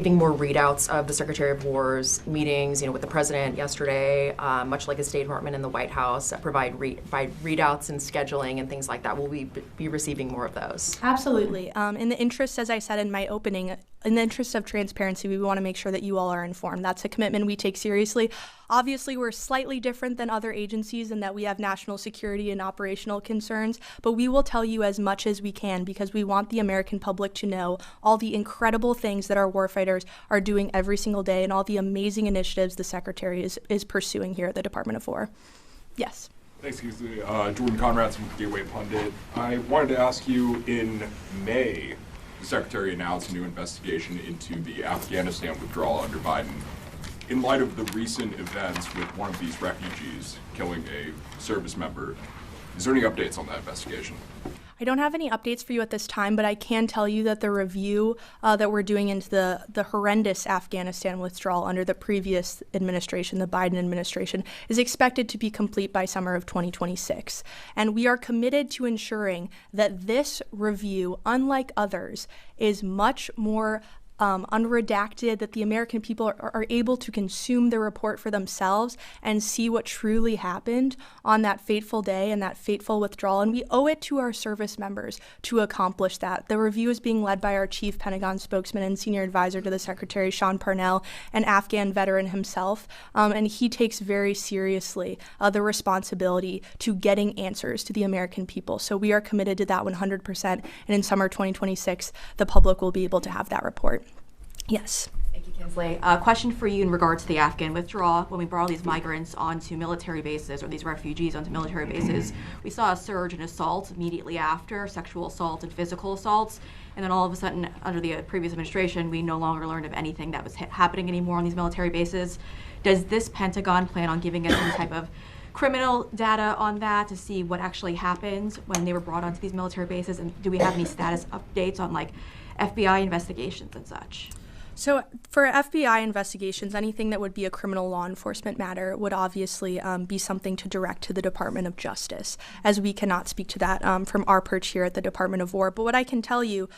more readouts of the Secretary of War's meetings, with the president yesterday, much like the State Department and the White House, provide readouts and scheduling and things like that. Will we be receiving more of those? Absolutely. In the interest, as I said in my opening, in the interest of transparency, we want to make sure that you all are informed. That's a commitment we take seriously. Obviously, we're slightly different than other agencies in that we have national security and operational concerns, but we will tell you as much as we can because we want the American public to know all the incredible things that our warfighters are doing every single day and all the amazing initiatives the Secretary is pursuing here at the Department of War. Yes. Thanks, Kingsley. Jordan Conrad from Gateway Pundit. I wanted to ask you, in May, the Secretary announced a new investigation into the Afghanistan withdrawal under Biden. In light of the recent events with one of these refugees killing a service member, is there any updates on that investigation? I don't have any updates for you at this time, but I can tell you that the review that we're doing into the horrendous Afghanistan withdrawal under the previous administration, the Biden administration, is expected to be complete by summer of 2026. And we are committed to ensuring that this review, unlike others, is much more unredacted, that the American people are able to consume the report for themselves and see what truly happened on that fateful day and that fateful withdrawal. And we owe it to our service members to accomplish that. The review is being led by our chief Pentagon spokesman and senior advisor to the Secretary, Sean Parnell, an Afghan veteran himself. And he takes very seriously the responsibility to getting answers to the American people. So we are committed to that 100%. And in summer 2026, the public will be able to have that report. Yes. Thank you, Kingsley. Question for you in regards to the Afghan withdrawal. When we brought all these migrants onto military bases, or these refugees onto military bases, we saw a surge in assault immediately after, sexual assault and physical assaults. And then all of a sudden, under the previous administration, we no longer learned of anything that was happening anymore on these military bases. Does this Pentagon plan on giving us some type of criminal data on that to see what actually happened when they were brought onto these military bases? And do we have any status updates on FBI investigations and such? So for FBI investigations, anything that would be a criminal law enforcement matter would obviously be something to direct to the Department of Justice, as we cannot speak to that from our perch here at the Department of War. But what I can tell you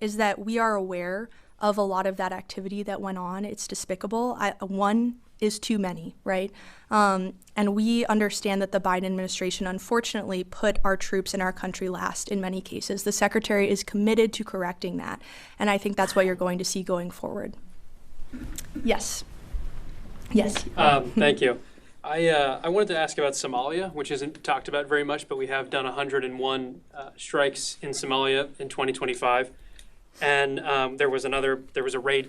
is that we are aware of a lot of that activity that went on. It's despicable. One is too many, right? And we understand that the Biden administration unfortunately put our troops in our country last in many cases. The Secretary is committed to correcting that, and I think that's what you're going to see going forward. Yes. Yes. Thank you. I wanted to ask about Somalia, which isn't talked about very much, but we have done 101 strikes in Somalia in 2025. And there was a raid